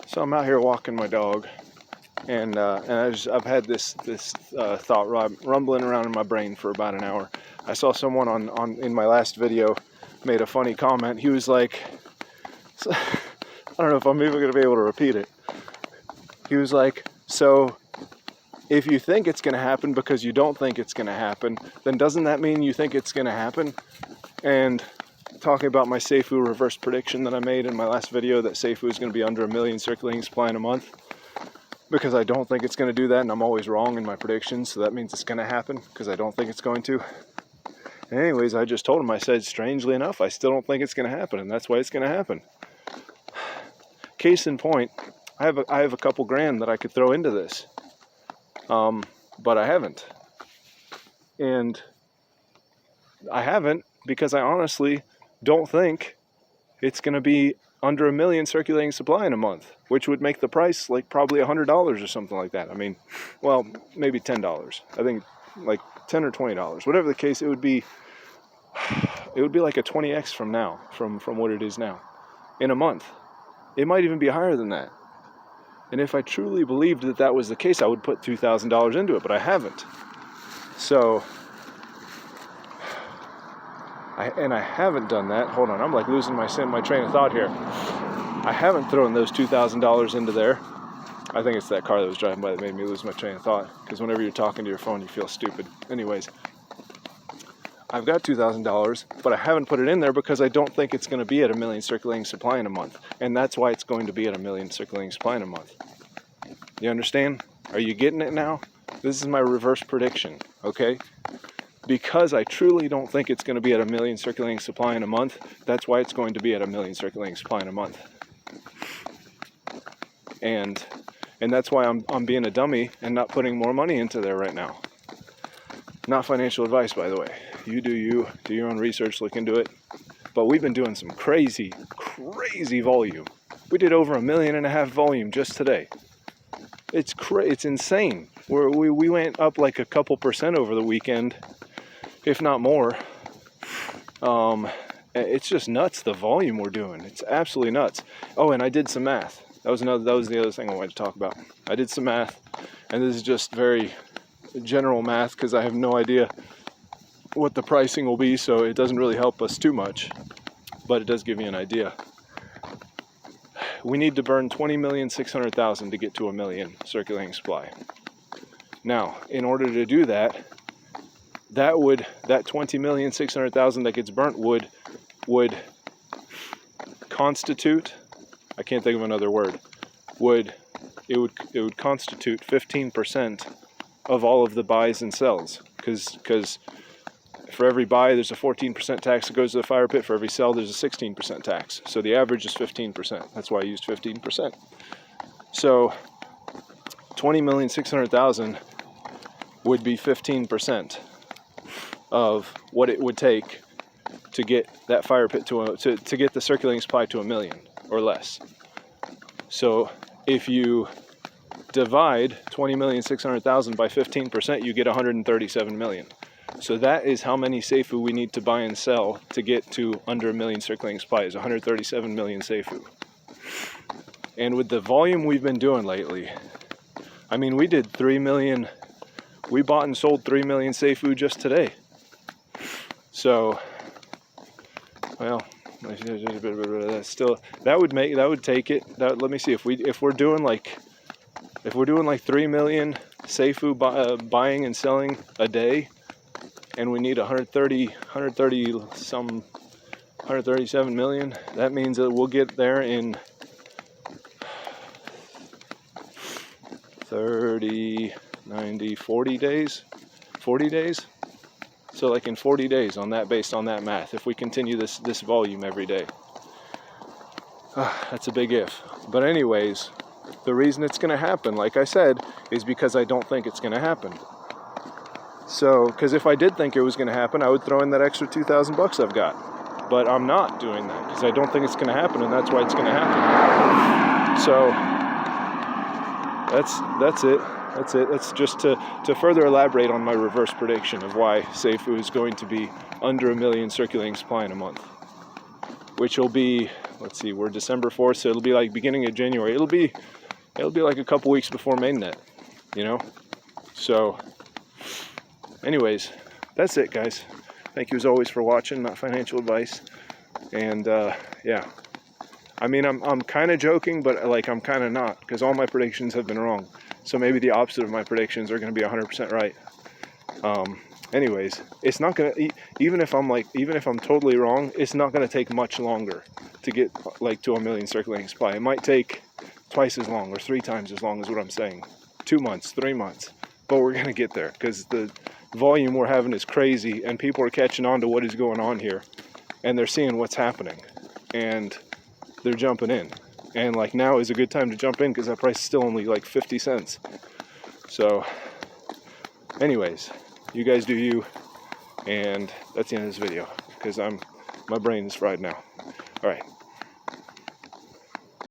So I'm out here walking my dog, and I've had this thought rumbling around in my brain for about an hour. I saw someone on in my last video made a funny comment. He was like, I don't know if I'm even going to be able to repeat it. He was like, so if you think it's going to happen because you don't think it's going to happen, then doesn't that mean you think it's going to happen? And talking about my Safuu reverse prediction that I made in my last video, that Safuu is going to be under 1 million circulating supply in a month, because I don't think it's going to do that, and I'm always wrong in my predictions, so that means it's going to happen because I don't think it's going to. And anyways, I just told him, I said, strangely enough, I still don't think it's going to happen, and that's why it's going to happen. Case in point, I have a couple grand that I could throw into this, but I haven't. And I haven't because I honestly don't think it's going to be under 1 million circulating supply in a month, which would make the price like probably $100 or something like that. I mean, well, maybe $10. I think like $10 or $20, whatever the case. It would be like a 20x from now, from what it is now, in a month. It might even be higher than that. And if I truly believed that that was the case, I would put $2,000 into it, but I haven't. So, I haven't done that. Hold on, I'm like losing my train of thought here. I haven't thrown those $2,000 into there. I think it's that car that was driving by that made me lose my train of thought, because whenever you're talking to your phone, you feel stupid. Anyways, I've got $2,000, but I haven't put it in there because I don't think it's going to be at 1 million circulating supply in a month. And that's why it's going to be at 1 million circulating supply in a month. You understand? Are you getting it now? This is my reverse prediction, okay? Because I truly don't think it's going to be at 1 million circulating supply in a month, that's why it's going to be at 1 million circulating supply in a month. And that's why I'm being a dummy and not putting more money into there right now. Not financial advice, by the way. You do your own research, look into it. But we've been doing some crazy volume. We did over 1.5 million volume just today. It's insane. We went up like a couple percent over the weekend, if not more. It's just nuts, the volume we're doing. It's absolutely nuts. Oh, and I did some math. That was the other thing I wanted to talk about. I did some math, and this is just very general math because I have no idea what the pricing will be, so it doesn't really help us too much, but it does give you an idea. We need to burn 20,600,000 to get to 1 million circulating supply. Now, in order to do that 20,600,000 that gets burnt would constitute, I can't think of another word, it would constitute 15% of all of the buys and sells, because for every buy there's a 14% tax that goes to the fire pit. For every sell there's a 16% tax. So the average is 15%. That's why I used 15%. So 20,600,000 would be 15% of what it would take to get that fire pit to get the circulating supply to 1 million or less. So if you divide 20,600,000 by 15%, you get 137 million. So that is how many Safuu we need to buy and sell to get to under 1 million circulating supply, is 137 million Safuu. And with the volume we've been doing lately, I mean, we did 3 million, we bought and sold 3 million Safuu just today. So, well, that's still, that would take it. Let me see, if we're doing like 3 million Safuu buying and selling a day, and we need 137 million, that means that we'll get there in 30, 90, 40 days. 40 days? So like in 40 days on that, based on that math, if we continue this volume every day. That's a big if. But anyways, the reason it's going to happen, like I said, is because I don't think it's going to happen. So, because if I did think it was going to happen, I would throw in that extra $2,000 I've got. But I'm not doing that because I don't think it's going to happen, and that's why it's going to happen. So, that's it. That's just to further elaborate on my reverse prediction of why Safuu is going to be under 1 million circulating supply in a month, which will be let's see, we're December 4th, so it'll be like beginning of January. It'll be like a couple weeks before mainnet, you know? So anyways, that's it, guys. Thank you as always for watching, not financial advice. And yeah, I mean, I'm kind of joking, but like I'm kind of not, because all my predictions have been wrong. So maybe the opposite of my predictions are going to be 100% right. Anyways, it's not going to, even if I'm totally wrong, it's not going to take much longer to get like to 1 million circulating supply. It might take twice as long or 3 times as long as what I'm saying. 2 months, 3 months, but we're going to get there because the volume we're having is crazy and people are catching on to what is going on here and they're seeing what's happening and they're jumping in. And like now is a good time to jump in because that price is still only like 50 cents. So anyways, you guys do you, and that's the end of this video because my brain is fried now. All right.